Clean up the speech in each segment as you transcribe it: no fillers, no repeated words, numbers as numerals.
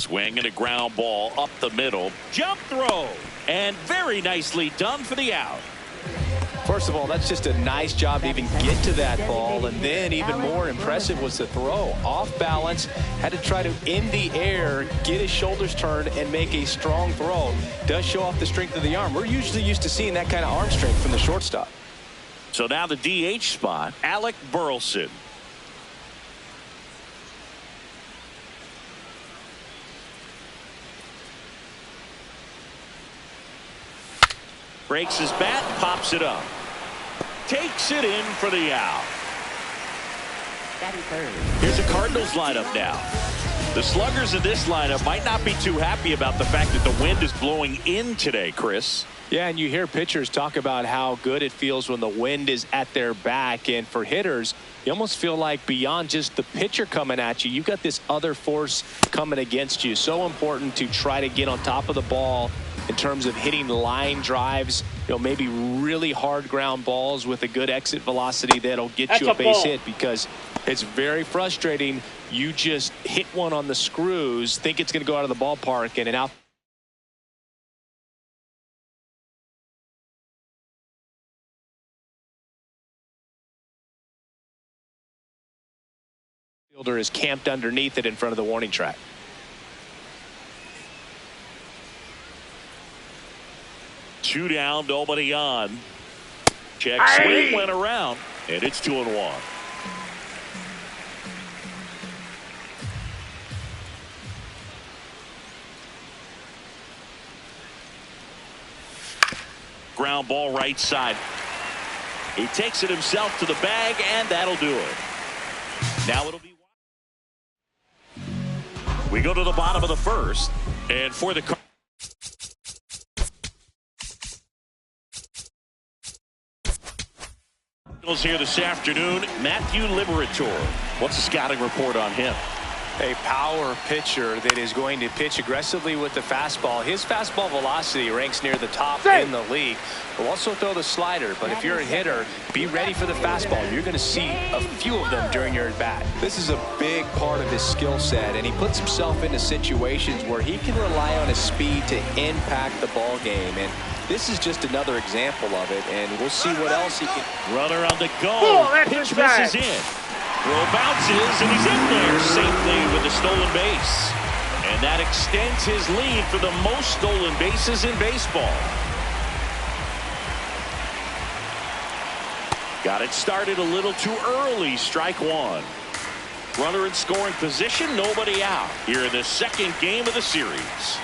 Swing and a ground ball up the middle. Jump throw. And very nicely done for the out. First of all, that's just a nice job to even get to that ball. And then even more impressive was the throw. Off balance, had to try to, in the air, get his shoulders turned and make a strong throw. Does show off the strength of the arm. We're usually used to seeing that kind of arm strength from the shortstop. So now the DH spot, Alec Burleson. Breaks his bat, pops it up. Takes it in for the out. Here's a Cardinals lineup now. The sluggers in this lineup might not be too happy about the fact that the wind is blowing in today, Chris. Yeah, and you hear pitchers talk about how good it feels when the wind is at their back. And for hitters, you almost feel like beyond just the pitcher coming at you, you've got this other force coming against you. So important to try to get on top of the ball in terms of hitting line drives, maybe really hard ground balls with a good exit velocity that'll get you a base hit, because it's very frustrating. You just hit one on the screws, think it's going to go out of the ballpark, and an out. Fielder is camped underneath it in front of the warning track. Two down, nobody on. Check swing went around, and it's 2-1. Ground ball right side. He takes it himself to the bag, and that'll do it. Now it'll be. We go to the bottom of the first, and for the Cardinals here this afternoon, Matthew Liberatore. What's the scouting report on him? A power pitcher that is going to pitch aggressively with the fastball. His fastball velocity ranks near the top in the league. Will also throw the slider, but if you're a hitter, be ready for the fastball. You're going to see a few of them during your at-bat. This is a big part of his skill set, and he puts himself into situations where he can rely on his speed to impact the ball game. And this is just another example of it, and we'll see what else he can. Runner on the go. Pitch misses in. Throw bounces, and he's in there safely with the stolen base. And that extends his lead for the most stolen bases in baseball. Got it started a little too early. Strike one. Runner in scoring position, nobody out here in the second game of the series.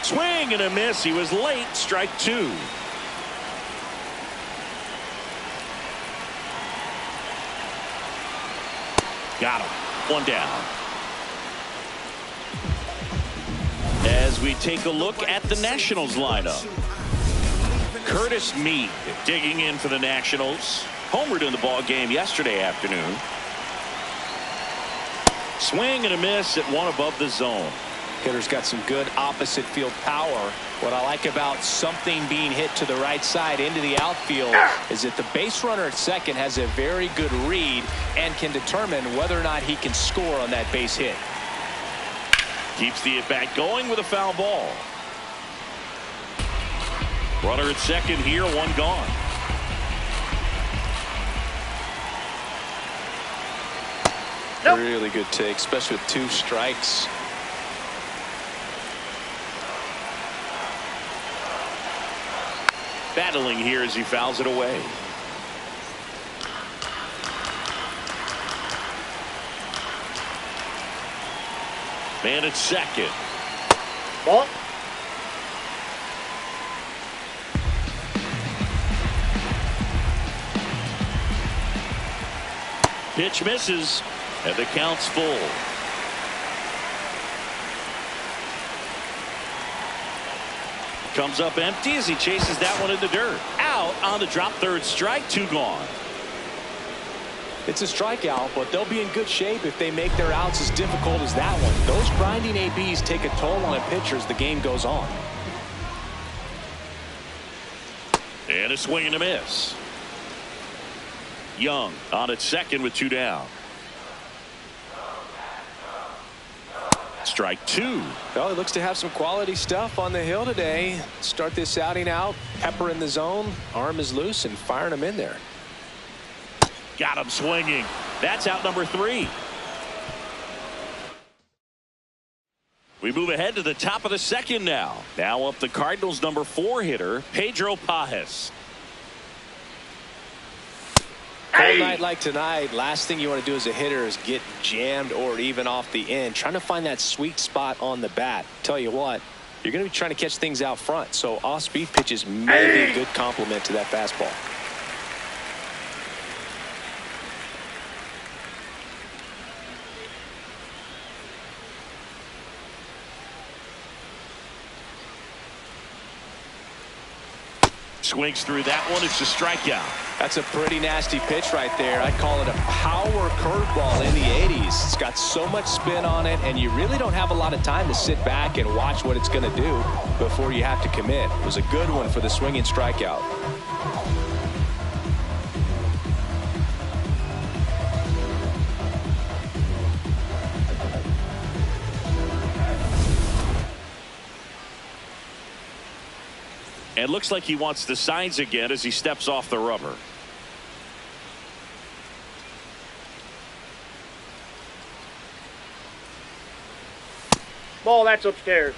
Swing and a miss. He was late. Strike two. Got him. One down. As we take a look at the Nationals lineup. Curtis Mead digging in for the Nationals. Homered in the ball game yesterday afternoon. Swing and a miss at one above the zone. Hitter's got some good opposite field power. What I like about something being hit to the right side into the outfield is that the base runner at second has a very good read and can determine whether or not he can score on that base hit. Keeps the at-bat going with a foul ball. Runner at second here, one gone. Nope. Really good take, especially with two strikes. Battling here as he fouls it away. Man at second. Ball. Pitch misses, and the count's full. Comes up empty as he chases that one in the dirt. Out on the drop, third strike, two gone. It's a strikeout, but they'll be in good shape if they make their outs as difficult as that one. Those grinding ABs take a toll on a pitcher as the game goes on. And a swing and a miss. Young on at second with two down. Strike two. Well, he looks to have some quality stuff on the hill today. Start this outing out. Pepper in the zone. Arm is loose and firing him in there. Got him swinging. That's out number 3. We move ahead to the top of the second now. Now up the Cardinals' number 4 hitter, Pedro Pajes. Cold night like tonight, last thing you want to do as a hitter is get jammed or even off the end. Trying to find that sweet spot on the bat. Tell you what, you're going to be trying to catch things out front. So off-speed pitches may be a good complement to that fastball. Swings through that one. It's a strikeout. That's a pretty nasty pitch right there. I'd call it a power curveball in the 80s. It's got so much spin on it, and you really don't have a lot of time to sit back and watch what it's going to do before you have to commit. It was a good one for the swinging strikeout. And looks like he wants the signs again as he steps off the rubber. Ball, that's upstairs.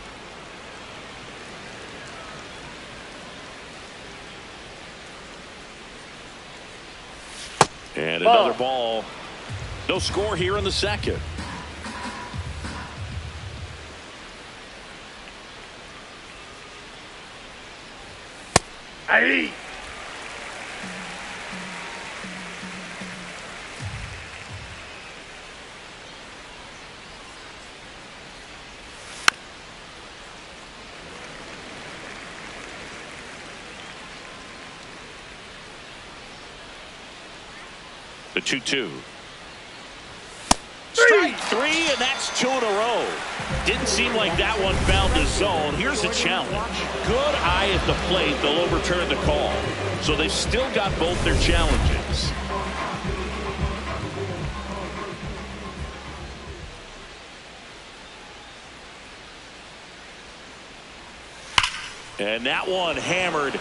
And another ball. No score here in the second. Aye. The 2-2. Strike 3, and that's 2 in a row. Didn't seem like that one found the zone. Here's a challenge. Good eye at the plate. They'll overturn the call. So they've still got both their challenges. And that one hammered.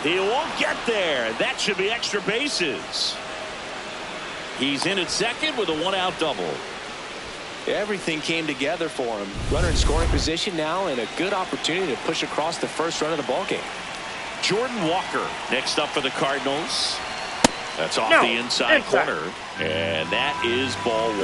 He won't get there. That should be extra bases. He's in at second with a 1-out double. Everything came together for him. Runner in scoring position now, and a good opportunity to push across the first run of the ballgame. Jordan Walker next up for the Cardinals. That's off the inside corner, and that is ball 1.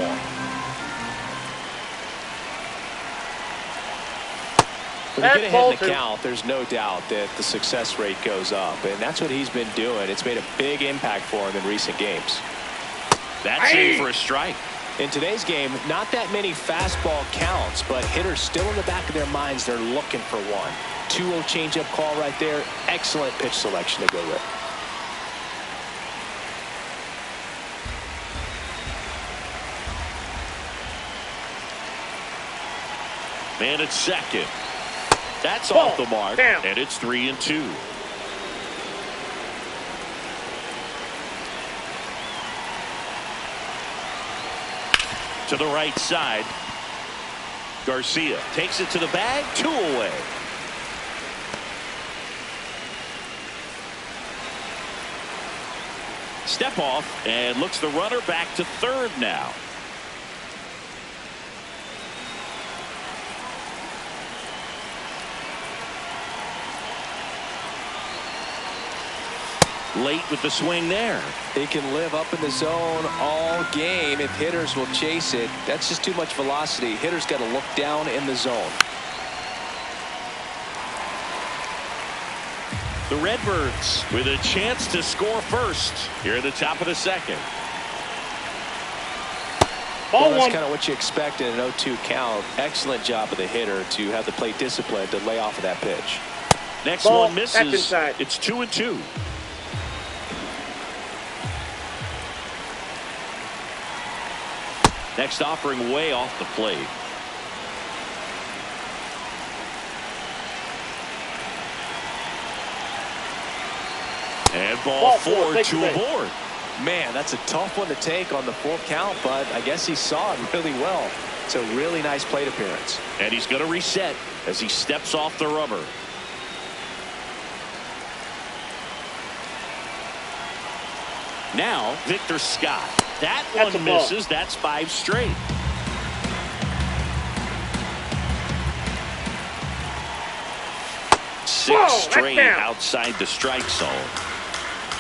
When you get ahead in the count, there's no doubt that the success rate goes up, and that's what he's been doing. It's made a big impact for him in recent games. That's in for a strike. In today's game, not that many fastball counts, but hitters still in the back of their minds, they're looking for one. 2-0 changeup call right there. Excellent pitch selection to go with. Man at second. That's off the mark, and it's 3-2. To the right side. Garcia takes it to the bag, 2 away. Step off and looks the runner back to third now. Late with the swing there. He can live up in the zone all game if hitters will chase it. That's just too much velocity. Hitters got to look down in the zone. The Redbirds with a chance to score first here at the top of the second. Well, that's kind of what you expect in an 0-2 count. Excellent job of the hitter to have the plate discipline to lay off of that pitch. Next one misses. It's 2-2. Next offering way off the plate. And ball 4 to aboard. Man, that's a tough one to take on the full count, but I guess he saw it really well. It's a really nice plate appearance. And he's going to reset as he steps off the rubber. Now, Victor Scott. That one misses. That's 5 straight. Six straight outside the strike zone.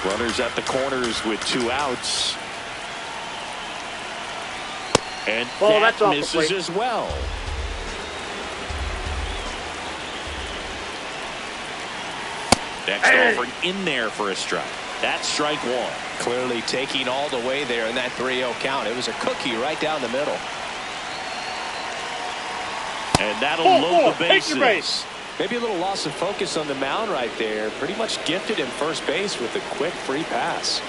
Runners at the corners with 2 outs. And that misses as well. Next offering in there for a strike. That's strike 1. Clearly taking all the way there in that 3-0 count. It was a cookie right down the middle. And that'll load the bases. Maybe a little loss of focus on the mound right there. Pretty much gifted him first base with a quick free pass.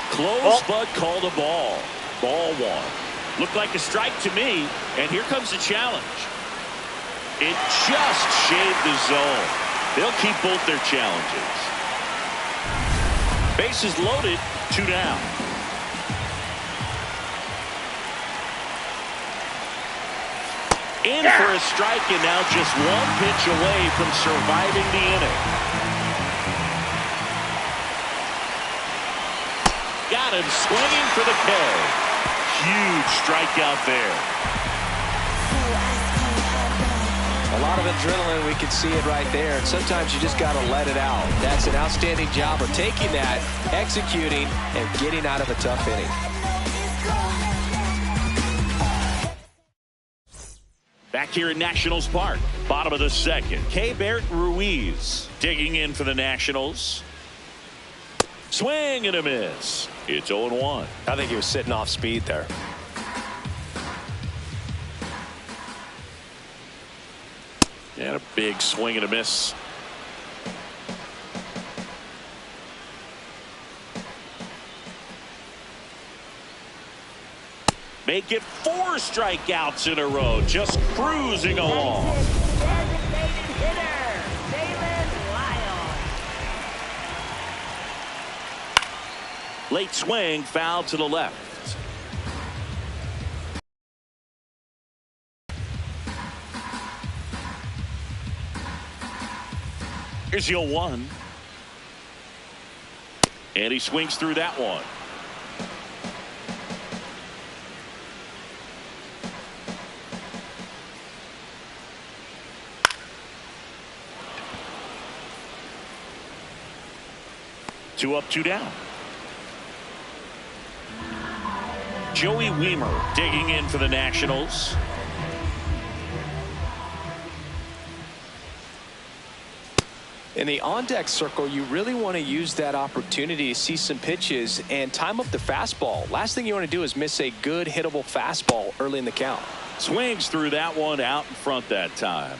Close, but called a ball. Ball 1. Looked like a strike to me, and here comes the challenge. It just shaved the zone. They'll keep both their challenges. Bases loaded, 2 down. In for a strike, and now just 1 pitch away from surviving the inning. Got him swinging for the K. Huge strikeout there. A lot of adrenaline, we can see it right there. And sometimes you just got to let it out. That's an outstanding job of taking that, executing, and getting out of a tough inning. Back here in Nationals Park, bottom of the 2nd. Keibert Ruiz digging in for the Nationals. Swing and a miss. It's 0-1. I think he was sitting off speed there. And a big swing and a miss. Make it 4 strikeouts in a row, just cruising along. Designated hitter, David Lyon. Late swing, foul to the left. Here's the 0-1. And he swings through that one. Two up, 2 down. Joey Wiemer digging in for the Nationals. In the on-deck circle, you really want to use that opportunity to see some pitches and time up the fastball. Last thing you want to do is miss a good hittable fastball early in the count. Swings through that one out in front that time.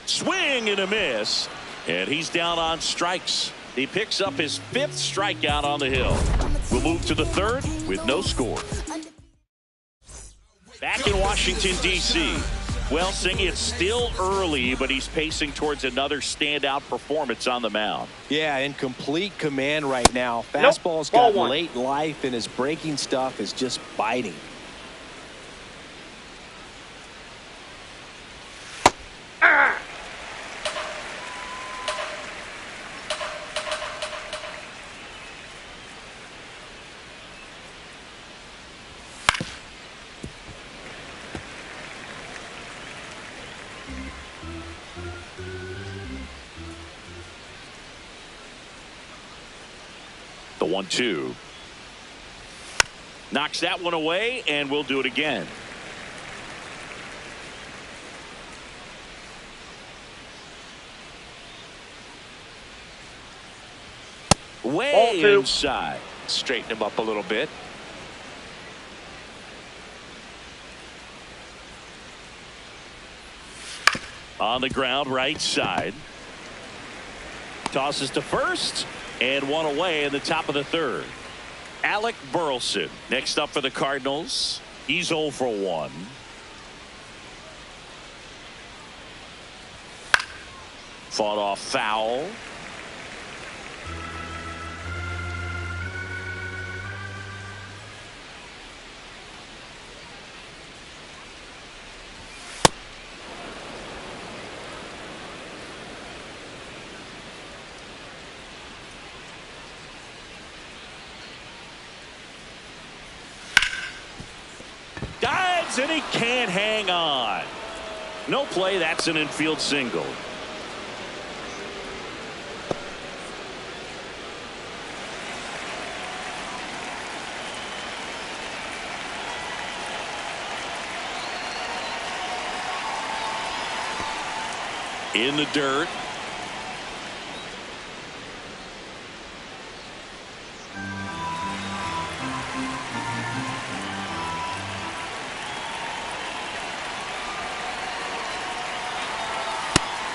Swing and a miss, and he's down on strikes. He picks up his 5th strikeout on the hill. We'll move to the 3rd with no score. Back in Washington, D.C. Well, Sing, it's still early, but he's pacing towards another standout performance on the mound. Yeah, in complete command right now. Fastball's got late life, and his breaking stuff is just biting. The 1-2. Knocks that one away, and we'll do it again. Way inside. Straighten him up a little bit. On the ground, right side. Tosses to first. And one away in the top of the 3rd. Alec Burleson next up for the Cardinals. He's 0 for 1. Fought off foul. Dives, and he can't hang on. No play. That's an infield single. In the dirt.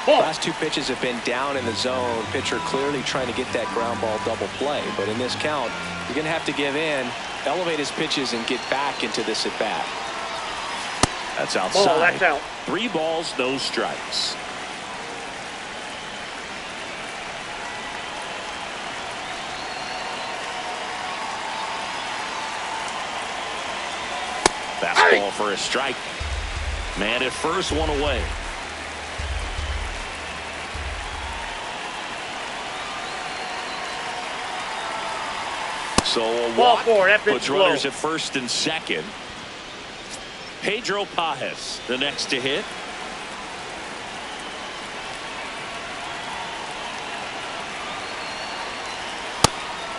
Last two pitches have been down in the zone. Pitcher clearly trying to get that ground ball double play. But in this count, you're going to have to give in, elevate his pitches, and get back into this at bat. That's outside. Ball, that's out. 3 balls, no strikes. Fastball for a strike. Man at first, 1 away. So a Ball walk 4. That pitch puts low. runners at first and second. Pedro Pajes, the next to hit.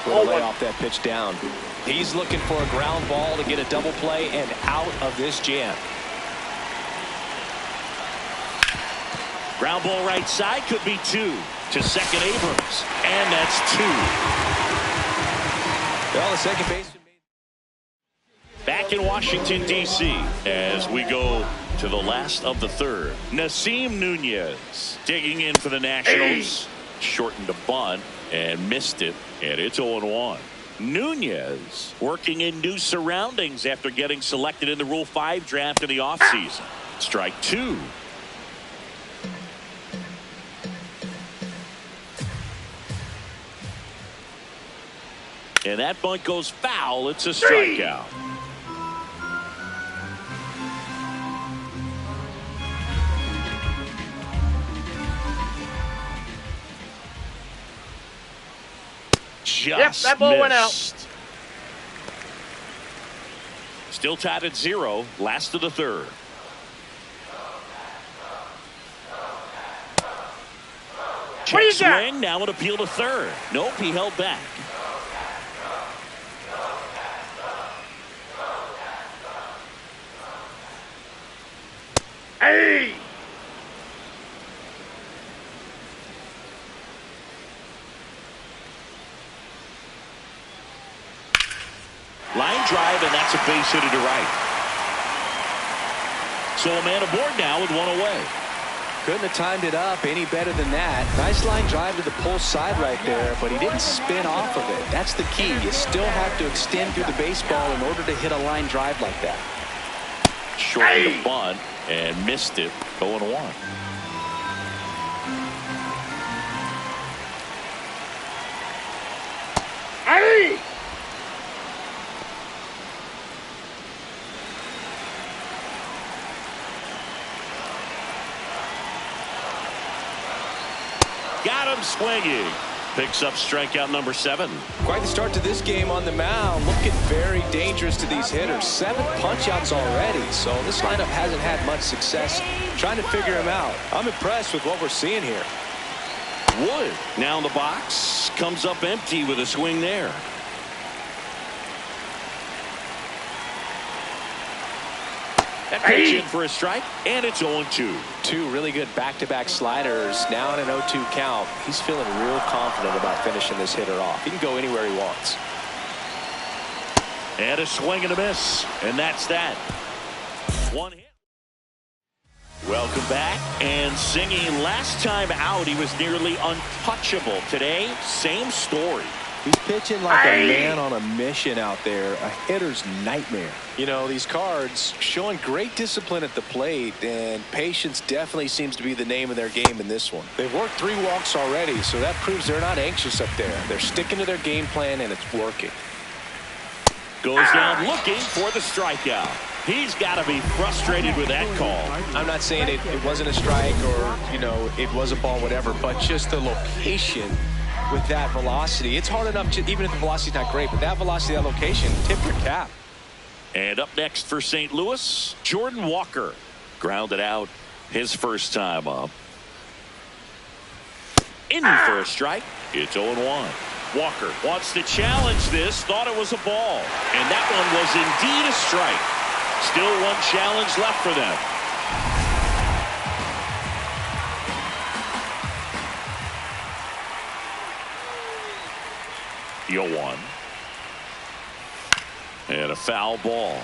Will lay off that pitch down. He's looking for a ground ball to get a double play and out of this jam. Ground ball right side, could be 2 to second Abrams, and that's 2. Well, the second baseman. Back in Washington, D.C. as we go to the last of the third. Nasim Nunez digging in for the Nationals. Shortened a bunt and missed it, and it's 0-1. Nunez working in new surroundings after getting selected in the Rule 5 draft in the offseason. Strike 2. And that bunt goes foul. It's a strikeout. Just that ball went out. Still tied at 0. Last of the third. What do you Check got? swing. Now an appeal to third. Nope, he held back. Hey! Line drive, and that's a base hit to right. So a man aboard now with 1 away. Couldn't have timed it up any better than that. Nice line drive to the pull side right there, but he didn't spin off of it. That's the key. You still have to extend through the baseball in order to hit a line drive like that. Shortened the bunt and missed it. 0-1. Hey! Got him swinging. Picks up strikeout number 7. Quite the start to this game on the mound. Looking very dangerous to these hitters. 7 punch-outs already, so this lineup hasn't had much success trying to figure him out. I'm impressed with what we're seeing here. Wood now in the box. Comes up empty with a swing there. That pitch in for a strike, and it's 0-2. 2 really good back-to-back sliders. Now in an 0-2 count. He's feeling real confident about finishing this hitter off. He can go anywhere he wants. And a swing and a miss, and that's that. 1 hit. Welcome back. And singing last time out, he was nearly untouchable. Today, same story. He's pitching like a man on a mission out there, a hitter's nightmare. You know, these Cards showing great discipline at the plate, and patience definitely seems to be the name of their game in this one. They've worked 3 walks already, so that proves they're not anxious up there. They're sticking to their game plan, and it's working. Goes down looking for the strikeout. He's got to be frustrated with that call. I'm not saying it wasn't a strike or, you know, it was a ball, whatever, but just the location with that velocity. It's hard enough, even if the velocity's not great, but that velocity, that location, tip your cap. And up next for St. Louis, Jordan Walker. Grounded out his first time up. In for a strike. It's 0-1. Walker wants to challenge this. Thought it was a ball. And that one was indeed a strike. Still one challenge left for them. The 0-1. And a foul ball.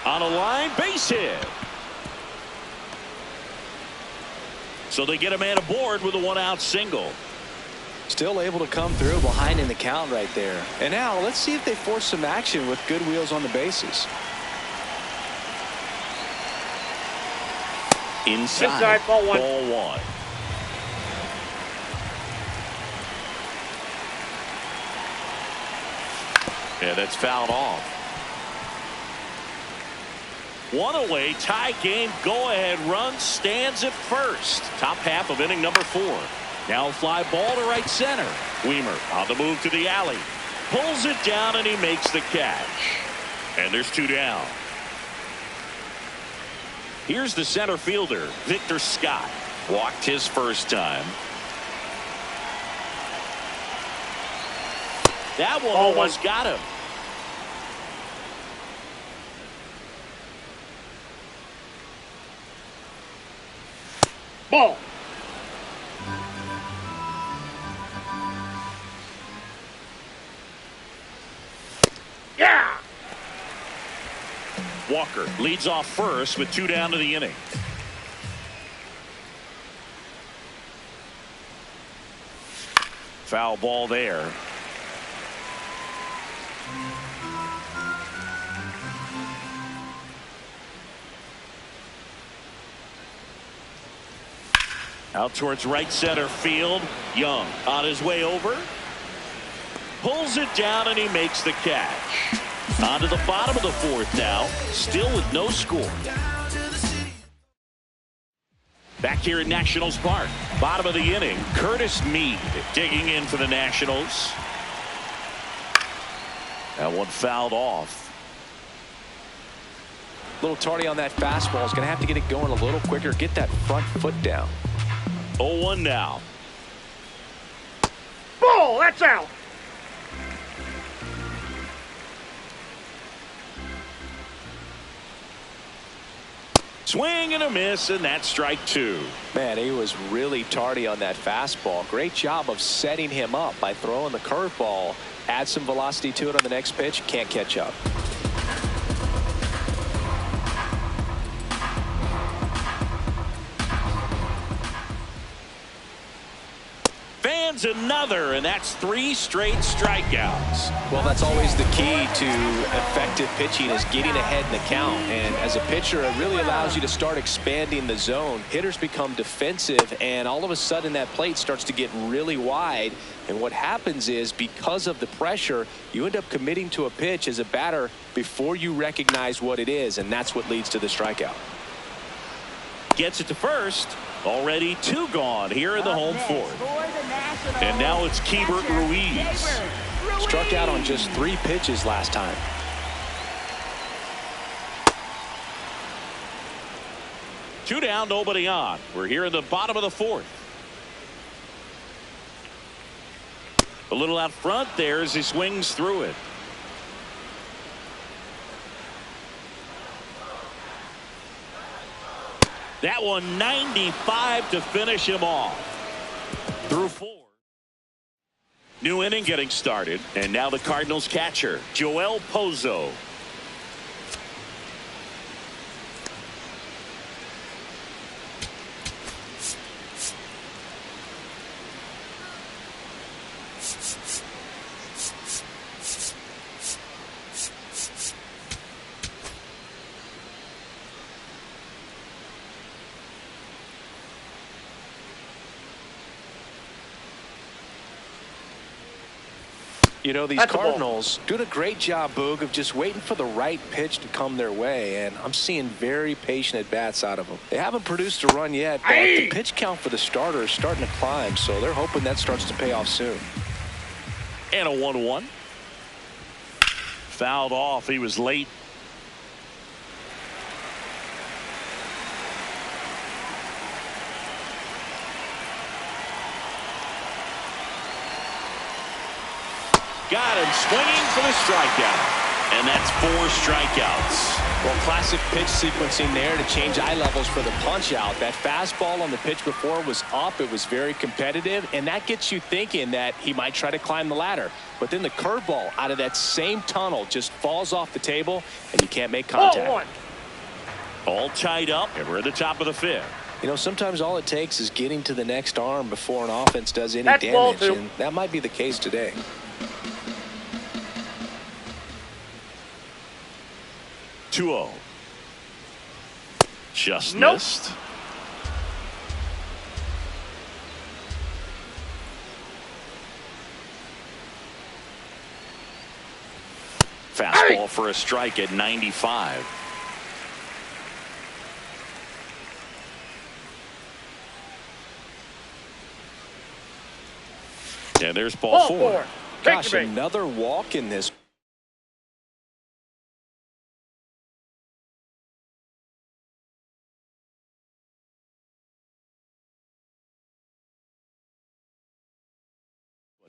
On a line, base hit. So they get a man aboard with a 1-out single. Still able to come through behind in the count right there. And now let's see if they force some action with good wheels on the bases. Inside ball 1. Ball 1. Yeah, that's fouled off. 1 away, tie game, go-ahead run stands at first. Top half of inning number 4. Now fly ball to right center. Weimer on the move to the alley. Pulls it down and he makes the catch. And there's 2 down. Here's the center fielder, Victor Scott. Walked his first time. That one almost got him. Ball. Yeah. Walker leads off first with 2 down to the inning. Foul ball there. Out towards right center field. Young on his way over. Pulls it down and he makes the catch. On to the bottom of the 4th now. Still with no score. Back here at Nationals Park. Bottom of the inning. Curtis Mead digging in for the Nationals. That one fouled off. A little tardy on that fastball. Is going to have to get it going a little quicker. Get that front foot down. 0-1 now. Ball. That's out. Swing and a miss, and that's strike 2. Man, he was really tardy on that fastball. Great job of setting him up by throwing the curveball. Add some velocity to it on the next pitch. Can't catch up. Fans another, and that's 3 straight strikeouts. Well, that's always the key to effective pitching, is getting ahead in the count. And as a pitcher, it really allows you to start expanding the zone. Hitters become defensive, and all of a sudden that plate starts to get really wide. And what happens is, because of the pressure, you end up committing to a pitch as a batter before you recognize what it is, and that's what leads to the strikeout. Gets it to first. Already 2 gone here in the home 4th. And now it's Keibert Ruiz. Struck out on just 3 pitches last time. Two down, nobody on. We're here in the bottom of the 4th. A little out front there as he swings through it. That one 95 to finish him off. Through 4. New inning getting started. And now the Cardinals catcher, Joel Pozo. You know, these Cardinals doing a great job, Boog, of just waiting for the right pitch to come their way, and I'm seeing very patient at-bats out of them. They haven't produced a run yet, but the pitch count for the starter is starting to climb, so they're hoping that starts to pay off soon. And a 1-1. Fouled off. He was late. Got him swinging for the strikeout. And that's 4 strikeouts. Well, classic pitch sequencing there to change eye levels for the punch out. That fastball on the pitch before was up. It was very competitive, and that gets you thinking that he might try to climb the ladder. But then the curveball out of that same tunnel just falls off the table, and you can't make contact. All tied up, and we're at the top of the 5th. You know, sometimes all it takes is getting to the next arm before an offense does any damage, and that might be the case today. 2-0. Just missed. Fastball for a strike at 95. Yeah, there's ball 4. Gosh, another walk in this.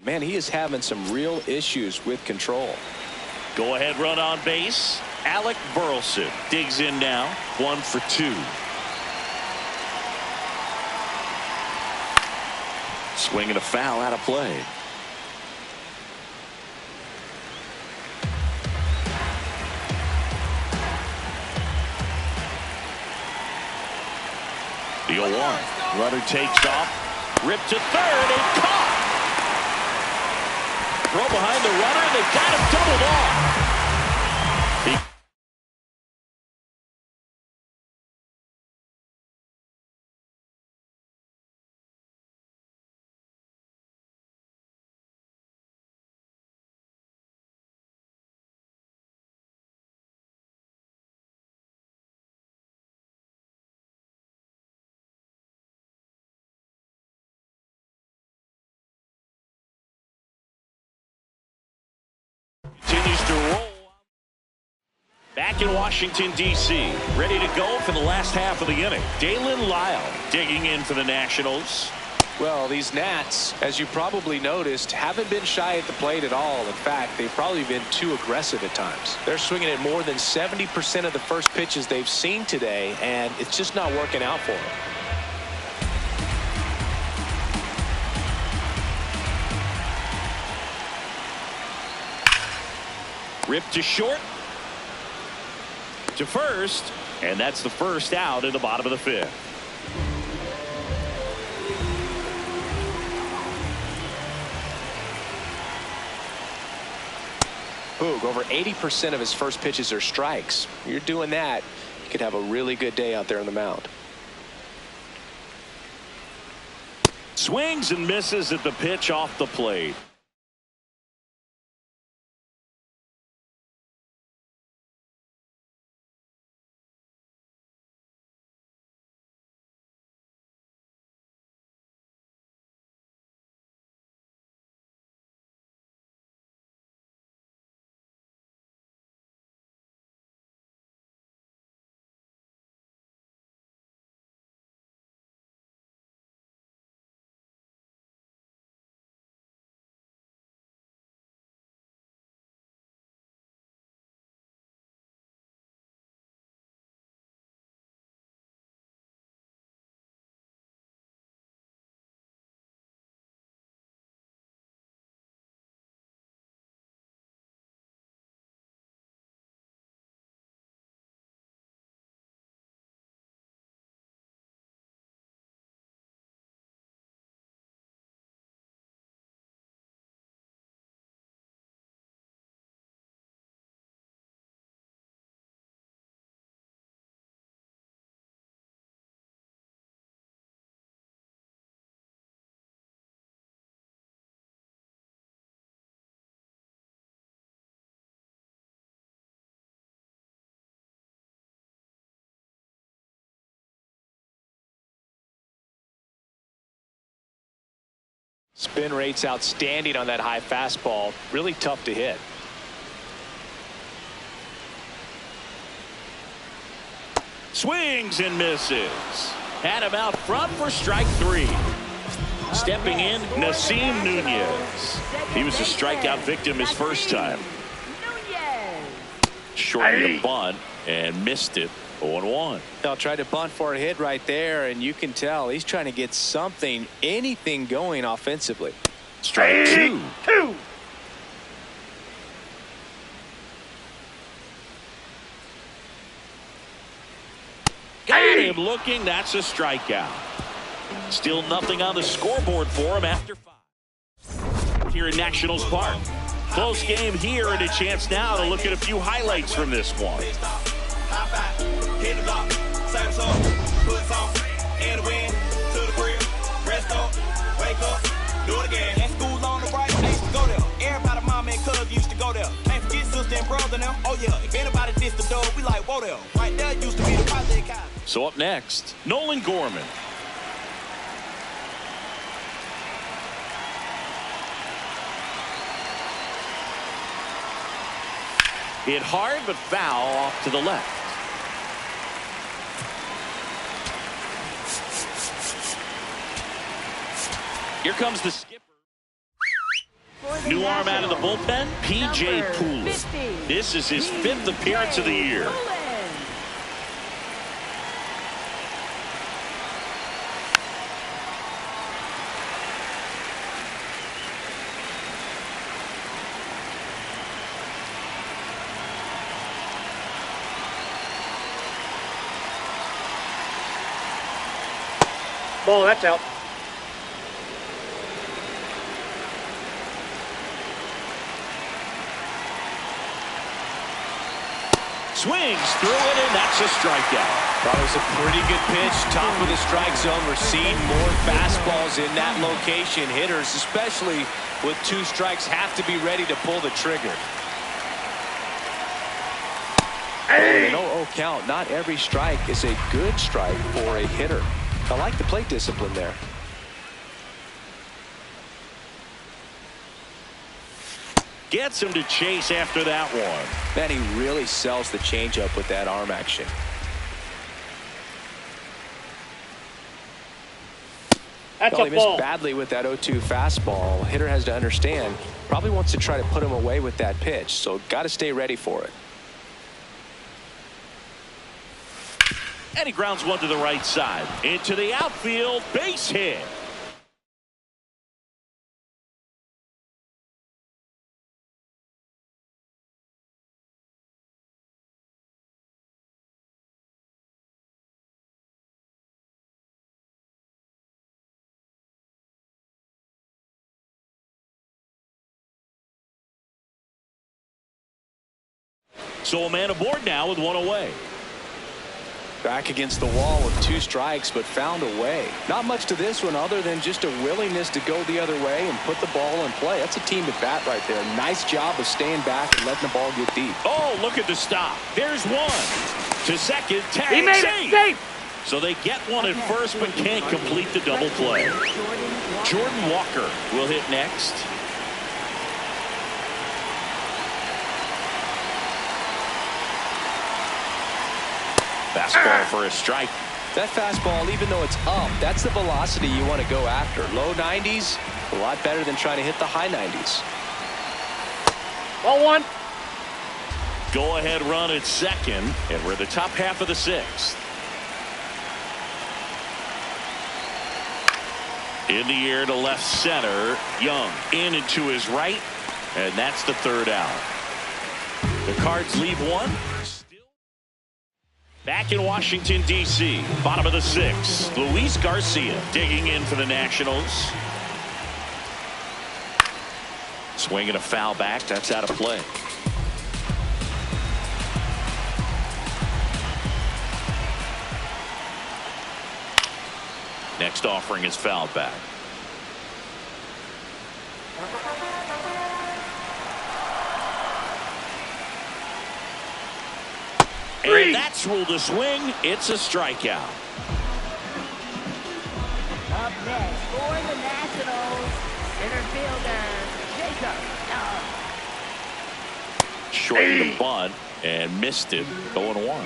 Man, he is having some real issues with control. Go ahead run on base. Alec Burleson digs in now. 1 for 2. Swinging a foul out of play. The 0-1. Runner takes off. Ripped to third and caught. Throw behind the runner, and they've got him doubled off. Continues to roll. Back in Washington, D.C., ready to go for the last half of the inning. Dalen Lyle digging in for the Nationals. Well, these Nats, as you probably noticed, haven't been shy at the plate at all. In fact, they've probably been too aggressive at times. They're swinging at more than 70% of the first pitches they've seen today, and it's just not working out for them. Ripped to short. To first. And that's the first out in the bottom of the 5th. Boog, over 80% of his first pitches are strikes. You're doing that, you could have a really good day out there on the mound. Swings and misses at the pitch off the plate. Spin rate's outstanding on that high fastball. Really tough to hit. Swings and misses. Had him out front for strike 3. Stepping in, Nasim Nunez. He was a strikeout victim his first time. Short of the bunt and missed it. 0-1. They'll try to bunt for a hit right there, and you can tell he's trying to get something, anything going offensively. Strike 2. Got him looking. That's a strikeout. Still nothing on the scoreboard for him after 5. Here at Nationals Park. Close game here, and a chance now to look at a few highlights from this one. Everybody, mama and cuz used to go there. Can't forget sister and brother now. Oh yeah, if anybody dissed the dog, we like, whoa there. Right there used to be the project guy. So up next, Nolan Gorman. Hit hard but foul off to the left. Here comes the skipper. New arm out of the bullpen, P.J. Poole. This is his 5th appearance of the year. Ball, that's out. Swings through it, and that's a strikeout. That was a pretty good pitch. Top of the strike zone. We're seeing more fastballs in that location. Hitters, especially with 2 strikes, have to be ready to pull the trigger. Hey! An 0-0 count. Not every strike is a good strike for a hitter. I like the plate discipline there. Gets him to chase after that one. Man, he really sells the changeup with that arm action. That's Well, a he missed ball. badly with that 0-2 fastball. Hitter has to understand, probably wants to try to put him away with that pitch, so got to stay ready for it. And he grounds one to the right side. Into the outfield, base hit. So a man aboard now with 1 away. Back against the wall with 2 strikes, but found a way. Not much to this one other than just a willingness to go the other way and put the ball in play. That's a team at bat right there. Nice job of staying back and letting the ball get deep. Oh, look at the stop. There's one. To second, tag, He made it safe. So they get one at first, but can't complete the double play. Jordan Walker will hit next. Fastball for a strike. That fastball, even though it's up, that's the velocity you want to go after. Low 90s, a lot better than trying to hit the high 90s. Ball 1. Go ahead run at second, and we're the top half of the 6th. In the air to left center, Young in and to his right, and that's the 3rd out. The Cards leave one. Back in Washington, D.C., bottom of the 6th, Luis Garcia digging in for the Nationals. Swinging a foul back. That's out of play. Next offering is fouled back. And that's ruled a swing. It's a strikeout. Up next for the Nationals, shorten the bunt and missed it, 0-1.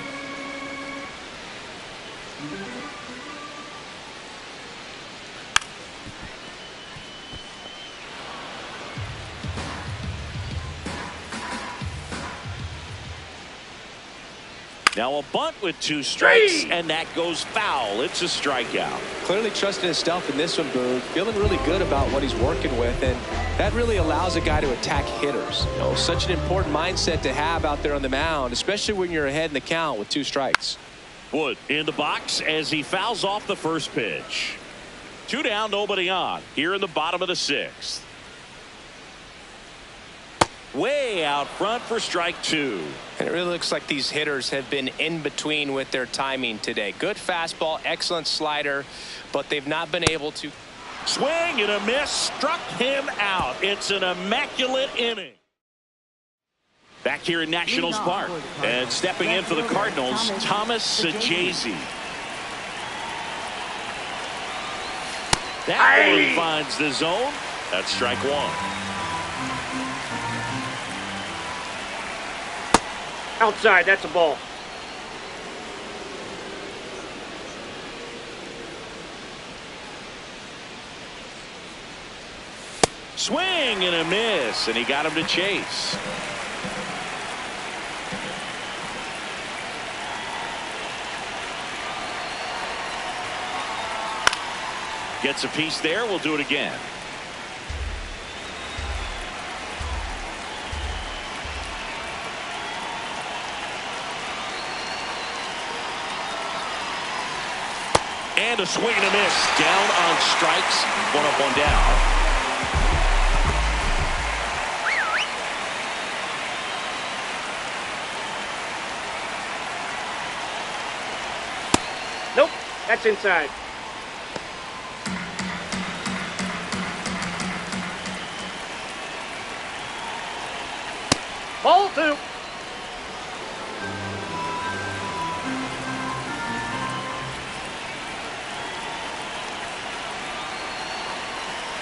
Now a bunt with 2 strikes, and that goes foul. It's a strikeout. Clearly trusting his stuff in this one, Boog. Feeling really good about what he's working with, and that really allows a guy to attack hitters. You know, such an important mindset to have out there on the mound, especially when you're ahead in the count with 2 strikes. Wood in the box as he fouls off the first pitch. 2 down, nobody on. Here in the bottom of the 6th. Way out front for strike 2. And it really looks like these hitters have been in between with their timing today. Good fastball, excellent slider, but they've not been able to. Swing and a miss, struck him out. It's an immaculate inning. Back here in Nationals Park, and stepping in for the Cardinals, Thomas Sajazi. That one finds the zone. That's strike 1. Outside, that's a ball. Swing and a miss, and he got him to chase. Gets a piece there. We'll do it again. And a swing and a miss. Down on strikes. 1 up, 1 down. Nope, that's inside. Ball 2.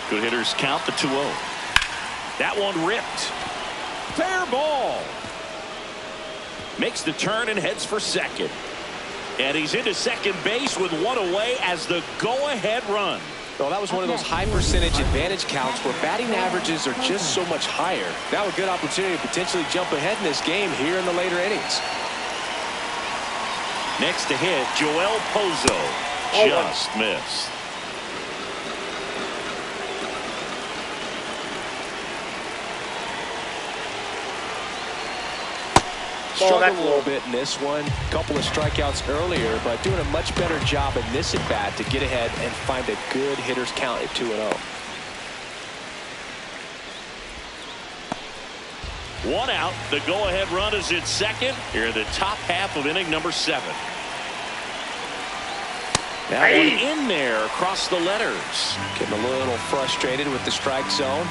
Good hitters count the 2-0. That one ripped. Fair ball. Makes the turn and heads for second. And he's into second base with 1 away as the go-ahead run. Well, that was one of those high percentage advantage counts where batting averages are just so much higher. Now a good opportunity to potentially jump ahead in this game here in the later innings. Next to hit, Joel Pozo. Just missed. Struggled a little bit in this one. Couple of strikeouts earlier, but doing a much better job in this at bat to get ahead and find a good hitter's count at 2-0. 1 out. The go-ahead run is in second. Here in the top half of inning number 7. That one in there across the letters. Getting a little frustrated with the strike zone.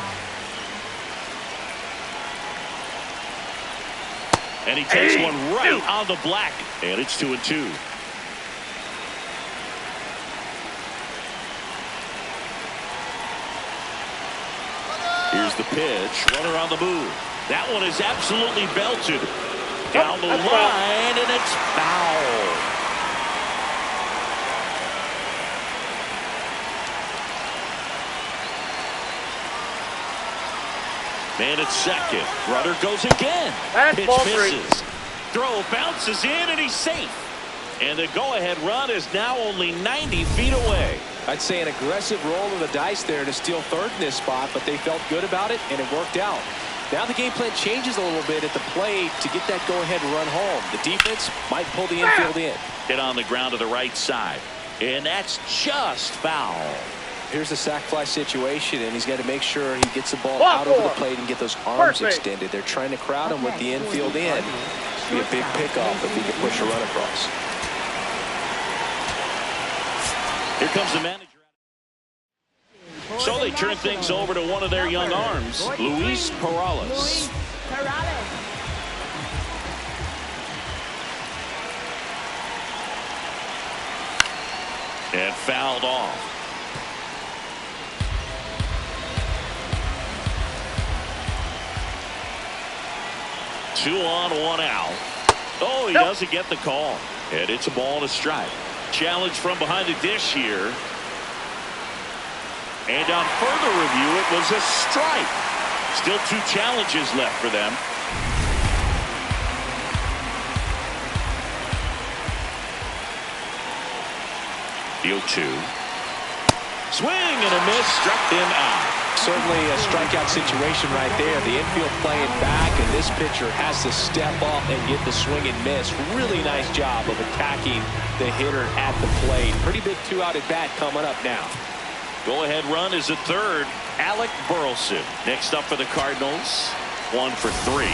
And he takes one right on the black. And it's 2-2. Here's the pitch. Runner on the move. That one is absolutely belted. Down the line, and it's foul. Man at second. Runner goes again. Pitch misses. Throw bounces in, and he's safe. And the go-ahead run is now only 90 feet away. I'd say an aggressive roll of the dice there to steal third in this spot, but they felt good about it, and it worked out. Now the game plan changes a little bit at the plate to get that go-ahead run home. The defense might pull the infield in. Hit on the ground to the right side. And that's just foul. Here's a sac fly situation, and he's got to make sure he gets the ball out over the plate and get those arms extended. They're trying to crowd him with the infield in. Be a big pickoff if he can push a run across. Here comes the manager. So they turn things over to one of their young arms, Luis Perales. And fouled off. 2 on, 1 out. Oh, he doesn't get the call. And it's a ball and a strike. Challenge from behind the dish here. And on further review, it was a strike. Still 2 challenges left for them. The 0-2. Swing and a miss, struck him out. Certainly a strikeout situation right there. The infield playing back, and this pitcher has to step up and get the swing and miss. Really nice job of attacking the hitter at the plate. Pretty big 2-out at bat coming up now. Go-ahead run is a third. Alec Burleson next up for the Cardinals. 1 for 3.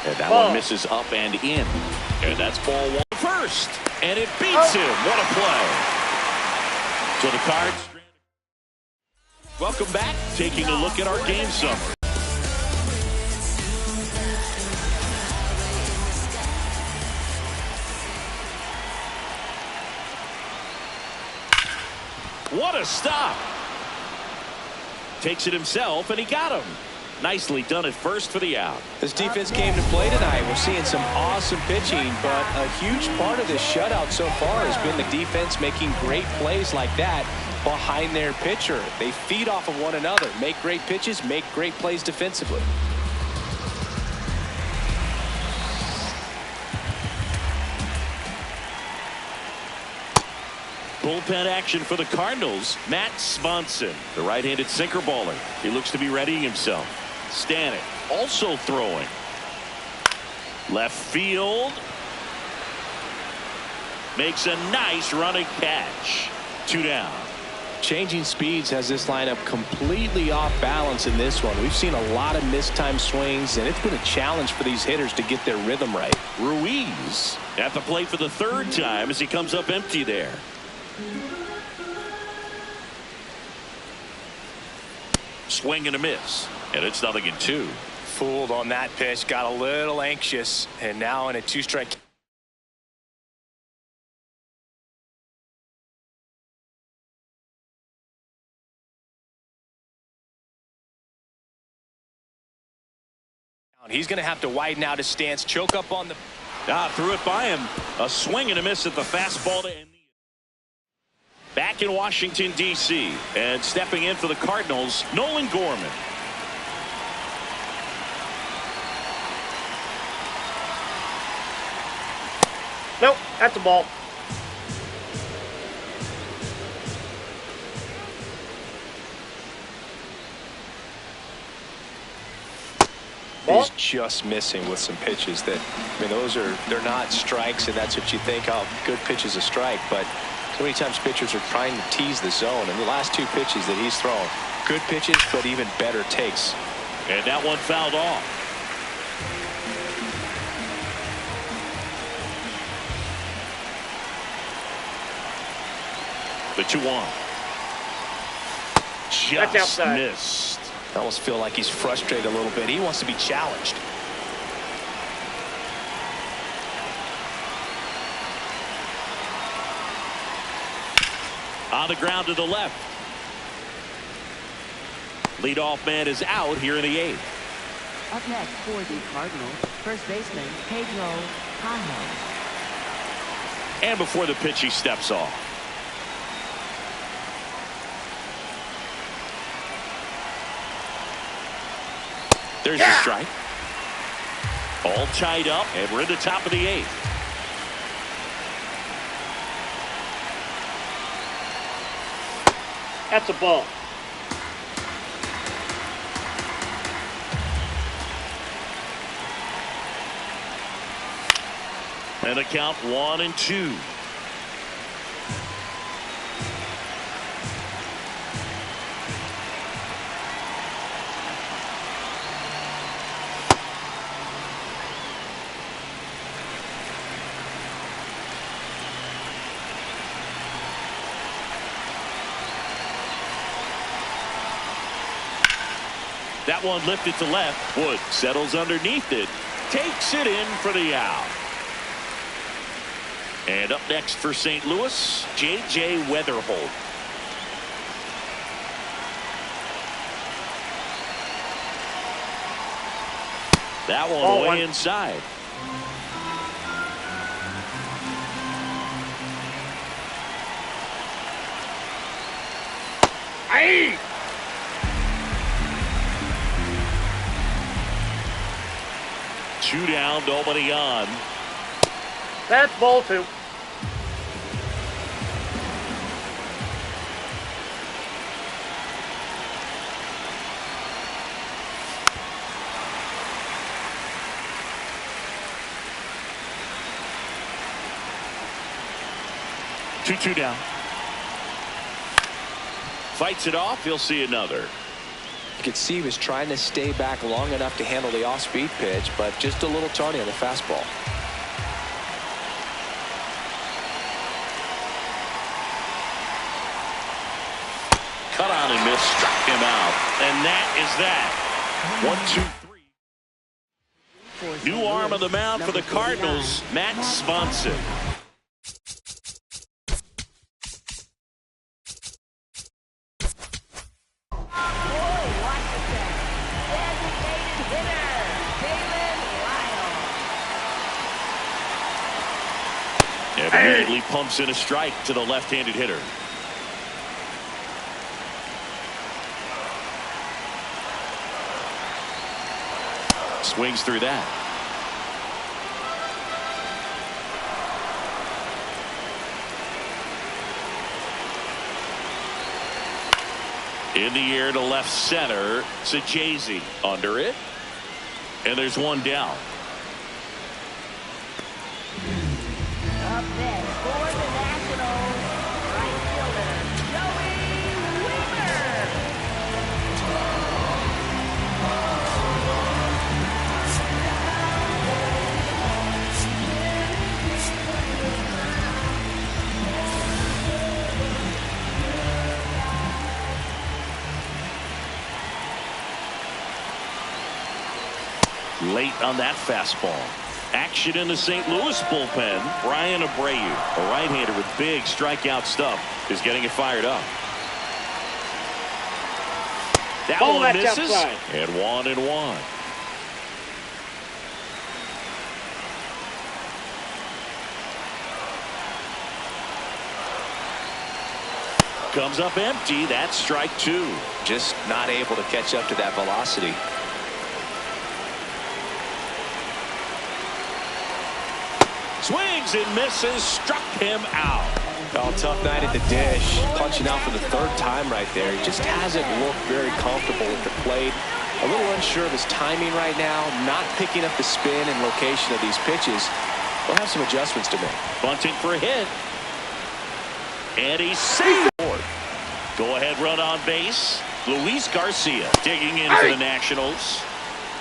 And that one misses up and in. And that's ball 1 first. And it beats him. What a play. So the Cards. Welcome back. Taking a look at our game summary. What a stop. Takes it himself, and he got him. Nicely done at first for the out. This defense came to play tonight. We're seeing some awesome pitching, but a huge part of this shutout so far has been the defense making great plays like that behind their pitcher. They feed off of one another, make great pitches, make great plays defensively. Bullpen action for the Cardinals. Matt Swanson, the right-handed sinker baller. He looks to be readying himself. Stanek also throwing. Left field. Makes a nice running catch. 2 down. Changing speeds has this lineup completely off balance in this one. We've seen a lot of mistimed swings, and it's been a challenge for these hitters to get their rhythm right. Ruiz at the plate for the 3rd time as he comes up empty there. Swing and a miss, and it's 0-2. Fooled on that pitch, got a little anxious, and now in a 2-strike. He's going to have to widen out his stance, choke up on the. Threw it by him. A swing and a miss at the fastball to end the. Back in Washington, D.C., and stepping in for the Cardinals, Nolan Gorman. Nope, that's a ball. He's just missing with some pitches that, I mean, they're not strikes, and that's what you think, oh, good pitch is a strike, but so many times pitchers are trying to tease the zone, and the last 2 pitches that he's thrown, good pitches, but even better takes. And that one fouled off. The 2-1. That's Just outside. missed. I almost feel like he's frustrated a little bit. He wants to be challenged. On the ground to the left. Leadoff man is out here in the 8th. Up next for the Cardinals, first baseman Pedro Cajo. And before the pitch, he steps off. There's the strike. All tied up, and we're in the top of the 8th. That's a ball. And the count 1-2. That one lifted to left. Wood settles underneath it. Takes it in for the out. And up next for St. Louis, J.J. Weatherholt. That one way inside. Aye. Two down, nobody on. That's ball two. Two down. Fights it off. He'll see another. You could see he was trying to stay back long enough to handle the off-speed pitch, but just a little tardy on the fastball. Cut on and missed, struck him out. And that is that. 1-2-3. New arm on the mound for the Cardinals, Matt Swanson. Immediately pumps in a strike to the left-handed hitter. Swings through that. In the air to left center. Sajazi under it. And there's one down. Up next for the Nationals, right fielder, Joey Wheeler. Late on that fastball. Action in the St. Louis bullpen. Brian Abreu, a right-hander with big strikeout stuff, is getting it fired up. That one misses. And 1-1. Comes up empty. That's strike two. Just not able to catch up to that velocity. Swings and misses, struck him out. Oh, tough night at the dish. Punching out for the third time right there. He just hasn't looked very comfortable at the plate. A little unsure of his timing right now. Not picking up the spin and location of these pitches. We'll have some adjustments to make. Bunting for a hit. And he's safe. Go ahead run on base. Luis Garcia digging in for the Nationals.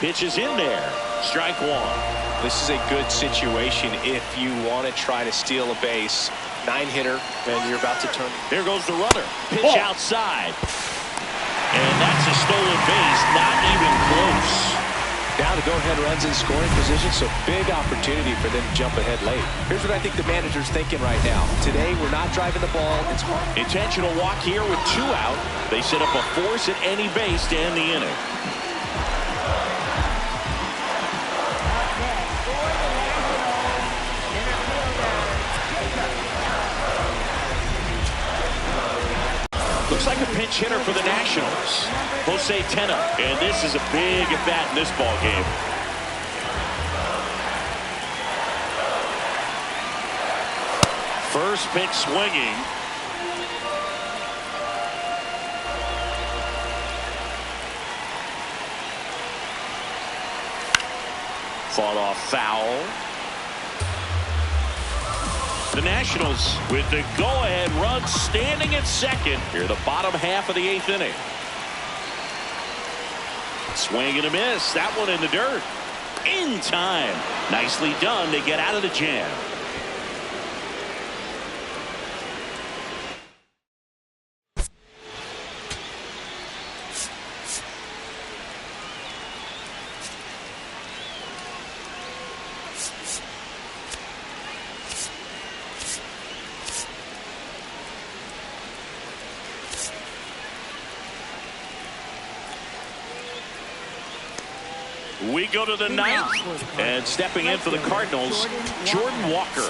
Pitch is in there. Strike one. This is a good situation if you want to try to steal a base. 9-hitter, and you're about to turn. Here goes the runner. Pitch outside. And that's a stolen base. Not even close. Now the go-ahead runs in scoring position, so big opportunity for them to jump ahead late. Here's what I think the manager's thinking right now. Today, we're not driving the ball. It's hard. Intentional walk here with 2 out. They set up a force at any base to end the inning. Looks like a pinch hitter for the Nationals. Jose Tena. And this is a big at-bat in this ball game. First pitch swinging. Fought off foul. The Nationals with the go-ahead run standing at second here the bottom half of the 8th inning. Swing and a miss. That one in the dirt. In time. Nicely done to get out of the jam. We go to the ninth, and stepping in for the Cardinals, Jordan Walker.